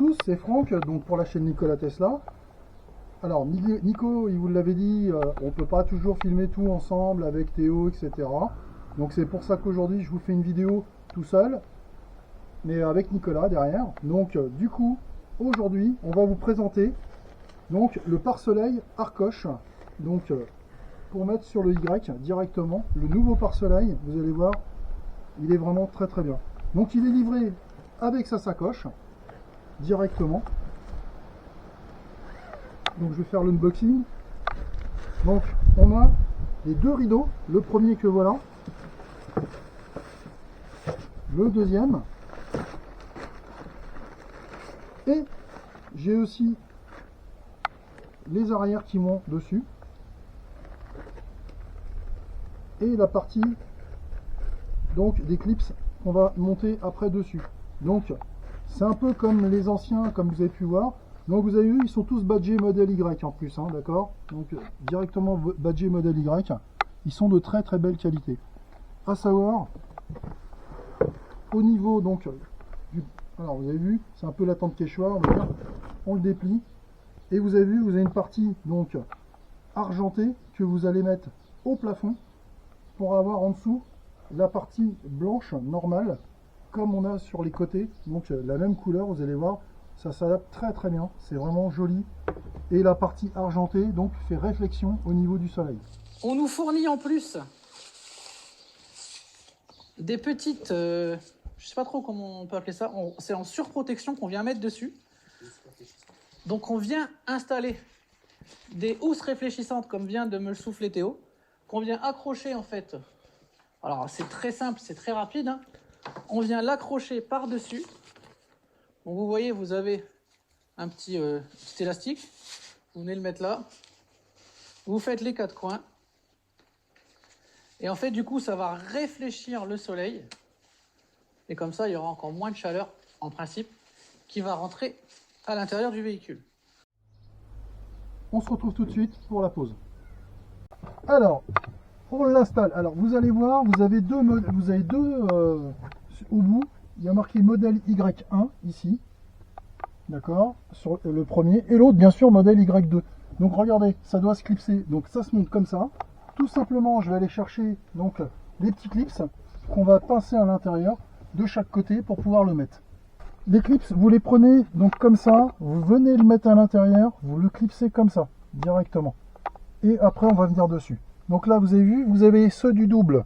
tous, c'est Franck, donc pour la chaîne Nikola Tesla. Alors Nico, il vous l'avait dit, on ne peut pas toujours filmer tout ensemble avec Théo, etc. Donc c'est pour ça qu'aujourd'hui je vous fais une vidéo tout seul, mais avec Nicolas derrière. Donc du coup, aujourd'hui, on va vous présenter donc le pare-soleil Arcoche. Donc pour mettre sur le Y directement, le nouveau pare-soleil, vous allez voir, il est vraiment très très bien. Donc il est livré avec sa sacoche directement. Donc je vais faire l'unboxing. Donc on a les deux rideaux, le premier que voilà, le deuxième, et j'ai aussi les arrières qui montent dessus et la partie donc des clips qu'on va monter après dessus. Donc c'est un peu comme les anciens, comme vous avez pu voir. Donc vous avez vu, ils sont tous badgés modèle Y en plus, hein, d'accord. Donc directement badgés modèle Y. Ils sont de très très belle qualité. À savoir, au niveau donc du, alors vous avez vu, c'est un peu la tente quechua, on va dire. On le déplie et vous avez vu, vous avez une partie donc argentée que vous allez mettre au plafond pour avoir en dessous la partie blanche normale comme on a sur les côtés. Donc la même couleur, vous allez voir, ça s'adapte très très bien, c'est vraiment joli. Et la partie argentée donc fait réflexion au niveau du soleil. On nous fournit en plus des petites, je sais pas trop comment on peut appeler ça, c'est en surprotection qu'on vient mettre dessus. Donc on vient installer des housses réfléchissantes comme vient de me le souffler Théo, qu'on vient accrocher en fait. Alors c'est très simple, c'est très rapide, hein. On vient l'accrocher par-dessus. Bon, vous voyez, vous avez un petit élastique. Vous venez le mettre là. Vous faites les quatre coins. Et en fait, du coup, ça va réfléchir le soleil. Et comme ça, il y aura encore moins de chaleur, en principe, qui va rentrer à l'intérieur du véhicule. On se retrouve tout de suite pour la pause. Alors, on l'installe. Alors, vous allez voir, vous avez deux au bout. Il y a marqué modèle Y1 ici. D'accord, sur le premier. Et l'autre, bien sûr, modèle Y2. Donc, regardez, ça doit se clipser. Donc, ça se monte comme ça. Tout simplement, je vais aller chercher donc les petits clips qu'on va pincer à l'intérieur de chaque côté pour pouvoir le mettre. Les clips, vous les prenez donc comme ça. Vous venez le mettre à l'intérieur. Vous le clipsez comme ça, directement. Et après, on va venir dessus. Donc là, vous avez vu, vous avez ceux du double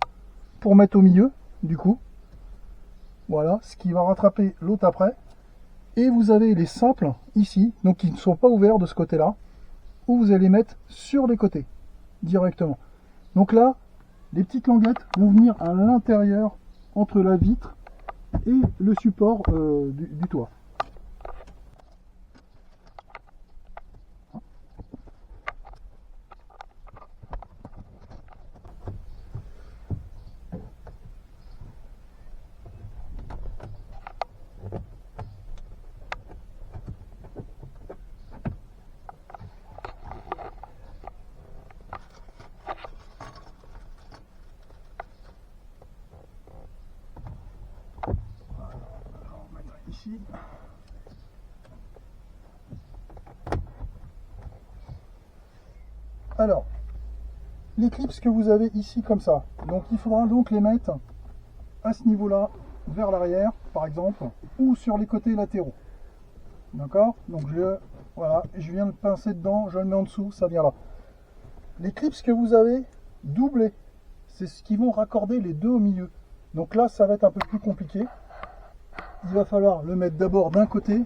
pour mettre au milieu, du coup. Voilà, ce qui va rattraper l'autre après. Et vous avez les simples ici, donc qui ne sont pas ouverts de ce côté-là, où vous allez mettre sur les côtés, directement. Donc là, les petites languettes vont venir à l'intérieur, entre la vitre et le support du toit. Ici. Alors, les clips que vous avez ici comme ça, donc il faudra donc les mettre à ce niveau-là, vers l'arrière par exemple, ou sur les côtés latéraux. D'accord? Donc voilà, je viens de pincer dedans, je le mets en dessous, ça vient là. Les clips que vous avez doublés, c'est ce qui vont raccorder les deux au milieu. Donc là, ça va être un peu plus compliqué. Il va falloir le mettre d'abord d'un côté,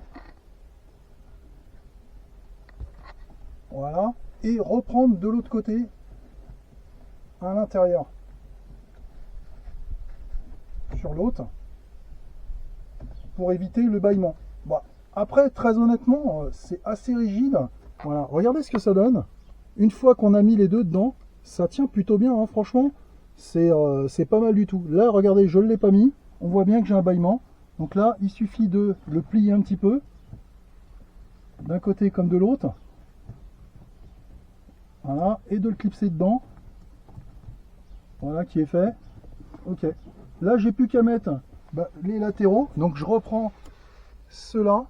voilà, et reprendre de l'autre côté à l'intérieur sur l'autre pour éviter le bâillement. Bon, après, très honnêtement, c'est assez rigide. Voilà, regardez ce que ça donne. Une fois qu'on a mis les deux dedans, ça tient plutôt bien, hein, franchement, c'est pas mal du tout. Là, regardez, je ne l'ai pas mis, on voit bien que j'ai un bâillement. Donc là, il suffit de le plier un petit peu, d'un côté comme de l'autre. Voilà, et de le clipser dedans. Voilà qui est fait. Ok. Là, j'ai plus qu'à mettre les latéraux. Donc je reprends ceux-là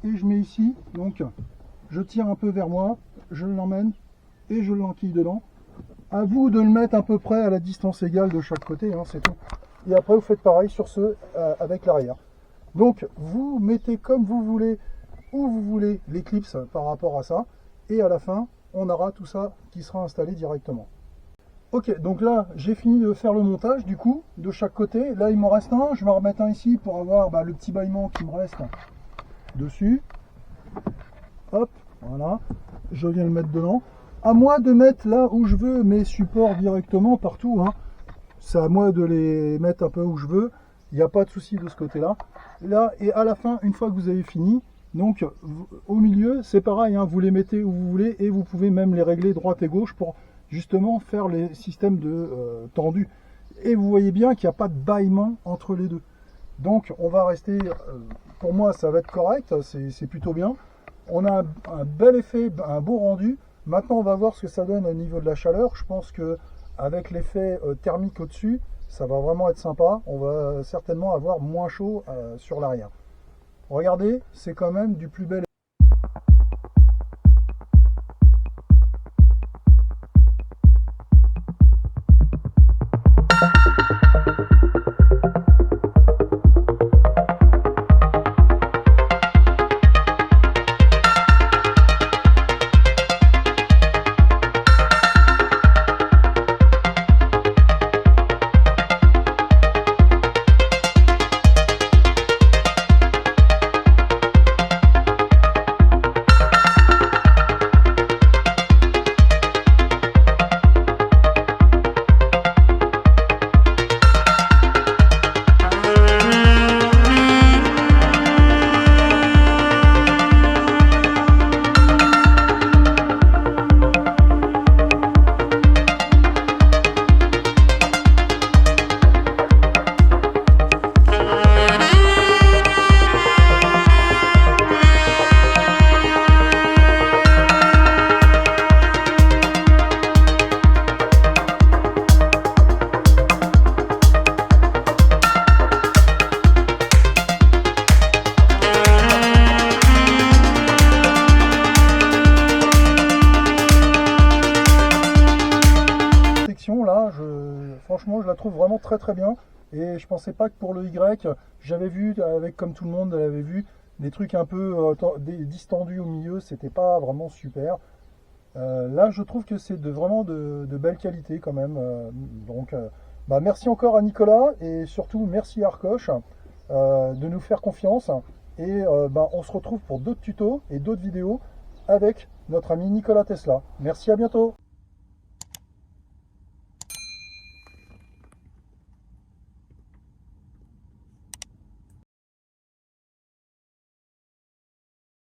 et je mets ici. Donc je tire un peu vers moi, je l'emmène et je l'enquille dedans. À vous de le mettre à peu près à la distance égale de chaque côté, hein, c'est tout. Et après vous faites pareil sur ce avec l'arrière. Donc vous mettez comme vous voulez, où vous voulez l'éclipse par rapport à ça. Et à la fin, on aura tout ça qui sera installé directement. Ok, donc là j'ai fini de faire le montage du coup de chaque côté. Là il m'en reste un, je vais en remettre un ici pour avoir le petit bâillement qui me reste dessus. Hop, voilà, je viens le mettre dedans. À moi de mettre là où je veux mes supports directement partout, hein. C'est à moi de les mettre un peu où je veux, il n'y a pas de souci de ce côté là. Là et à la fin, une fois que vous avez fini, donc au milieu c'est pareil, hein, vous les mettez où vous voulez et vous pouvez même les régler droite et gauche pour justement faire les systèmes de tendus. Et vous voyez bien qu'il n'y a pas de bâillement entre les deux. Donc on va rester, pour moi ça va être correct, c'est plutôt bien. On a un bel effet, un beau rendu. Maintenant on va voir ce que ça donne au niveau de la chaleur. Je pense que avec l'effet thermique au-dessus, ça va vraiment être sympa. On va certainement avoir moins chaud sur l'arrière. Regardez, c'est quand même du plus bel. Là, franchement, je la trouve vraiment très très bien. Et je pensais pas que pour le Y, j'avais vu, comme tout le monde l'avait vu, des trucs un peu distendus au milieu, c'était pas vraiment super. Là, je trouve que c'est vraiment de belle qualité quand même. Donc, merci encore à Nicolas et surtout merci à Arcoche de nous faire confiance. Et on se retrouve pour d'autres tutos et d'autres vidéos avec notre ami Nicolas Tesla. Merci, à bientôt.